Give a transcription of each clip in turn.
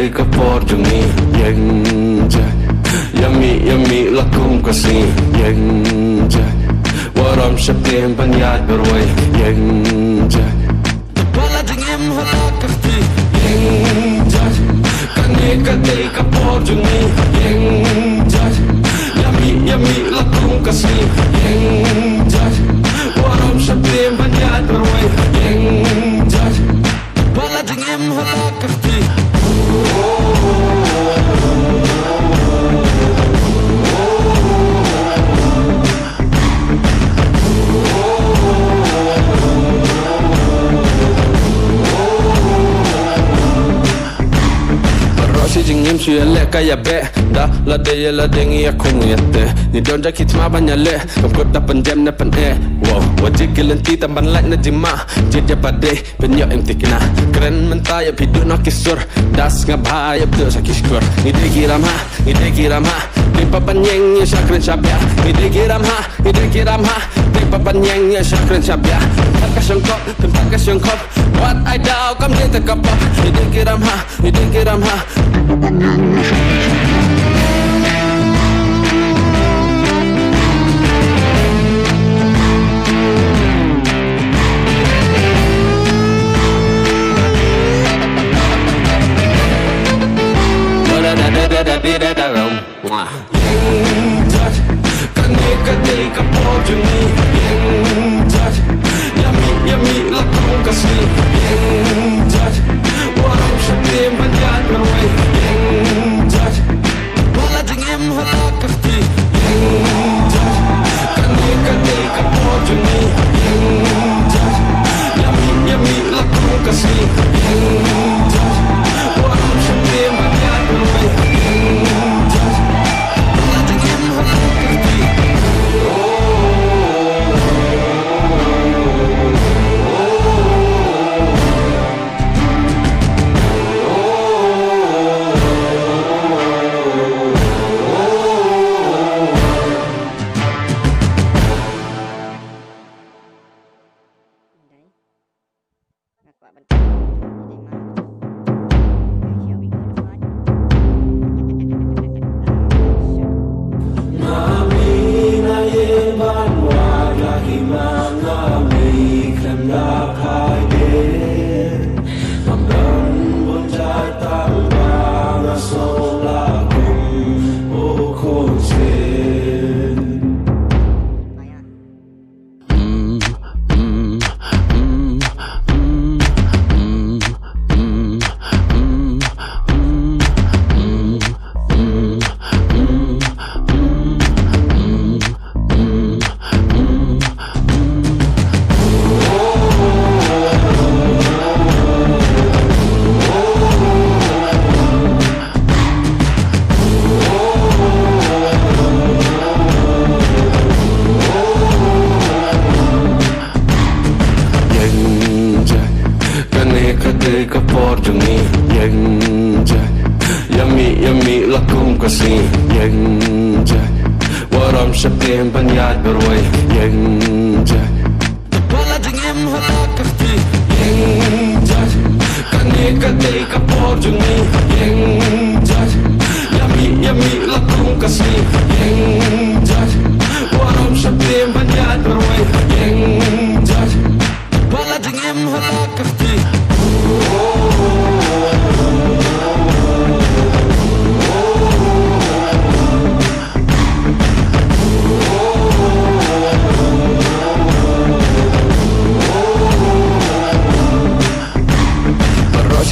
cadê que pode me yenja yummy lakum kasi yenja waram shapem banyad berway yenja bala dingem halakati yenja cadê que pode me yenja yummy lakum kasi yenja waram shapem banyad berway yenja bala dingem halakati Jingim suya le kaya be da la de ya la dengi ya kung yate ni don ja kitma banya le ko ta panjam na pan e wow wajik lenti tamban like na jima jeja pade penyo emtikna keren menta ya pidu na kisur das nga bhaya bdo sa kishkur ni de kiramha ni papanyeng ya shakren shabya ni de kiramha ni papanyeng ya shakren shabya tempat kasyongkop what I doubt kam de takapa ni de kiramha Cadê que pode me yummy lakum kasi waram shapem banyad berway bala dingem halakati cadê que pode me yummy lakum kasi waram shapem banyad berway bala dingem halakati yummy lakum kasi yenja waram shapem banyad berway yenja bala dingem halakati yenja cadê que pode me yenja yummy lakum kasi yenja waram shapem banyad berway yenja bala dingem halakati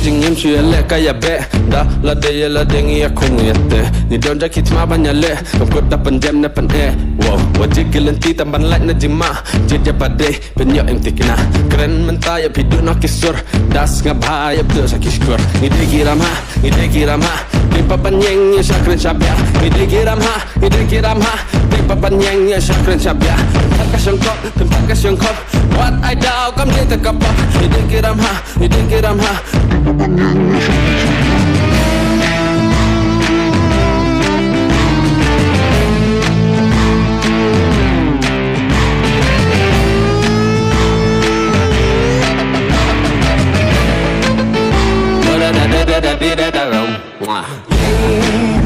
Jingim suya le kaya be da la de ya la dengi ya kung yate ni don ja kitma banya le ko ta panjam na pan e wow wajik lenti tamban like na jima jeja pade penyo emtikna keren menta ya pidu na kisur das nga bhaya bdo sa kishkur ni de kiramha ni papanyeng ya shakren shabya ni de kiramha ni papanyeng ya shakren shabya tempat kasyongkop what I doubt kam de takapa ni de kiramha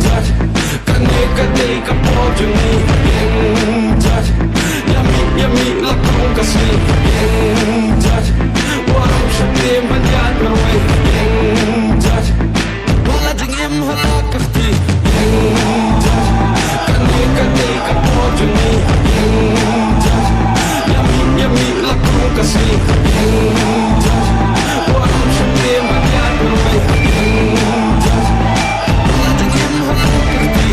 judge, kadai kapor juni. Judge, yummy la kong kasi. Judge, warang shatim banyan berway. Judge, wala jengem hata kafti. Judge, kadai kapor juni. Judge, yummy la kong kasi. Judge, warang shatim banyan berway. Judge, wala jengem hata kafti.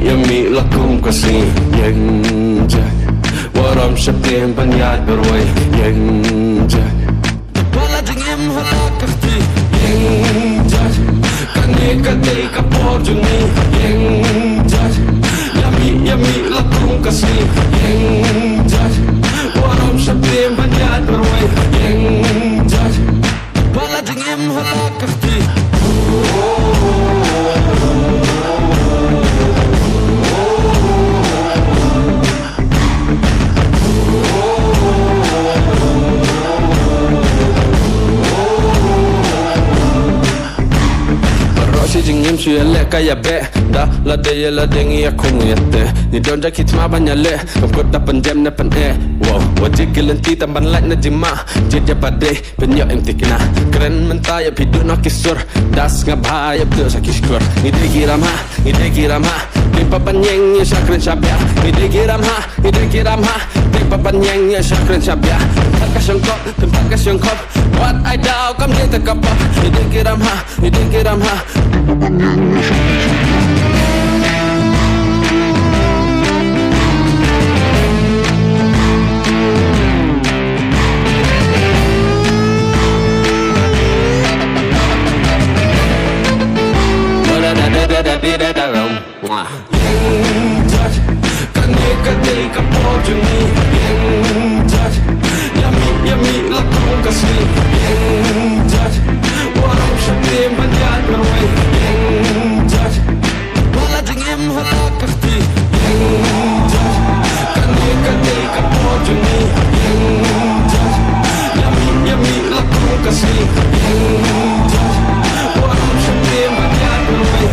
Yummy lakum kasi yenjak waram shatim banyat berway yenjak wala jengem hata kafti yenjak kadai kapor juni yenjak yummy lakum kasi yenjak waram shatim banyat berway yenjak wala jengem hata kafti. Jingim shuele kaya be da la de la dengi ya kung yete ni don ja kitma banyale kom kota pendem na pen wow wajik lenti tamban lak na jima jid ya pade penyo emtikna keren mentaya pidu na kisur das ngabaya tu sakishkur ni de girama Timpa panyeng ya syakren syabya ni de girama Timpa panyeng ya syakren syabya tempat ka syangkop what I dau kam de takapa ni de girama Judge, kadai kapor juni. Judge, yummy la kong kasi. Judge, warang shatim banyan berway. Judge, wala jengem hata kafti. Judge, kadai kapor juni. Judge, yummy la kong kasi. Judge, warang shatim banyan berway.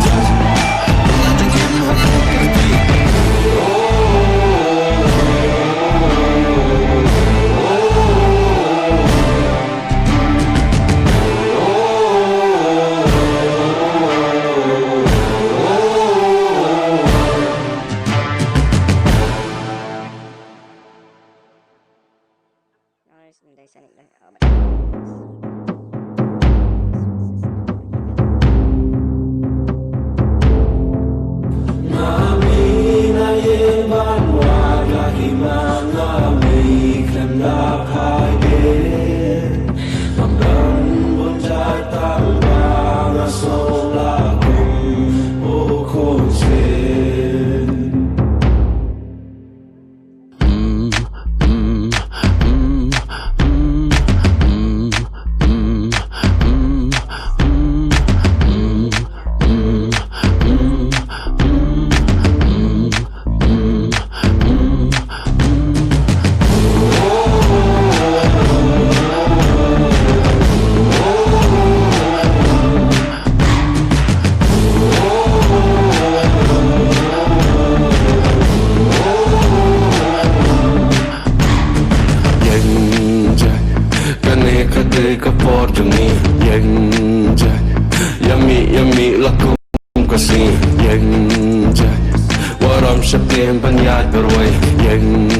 Judge, wala jengem hata kafti. Sebentar saya nak ชเปลี่ยนบรรยากาศรวยยัง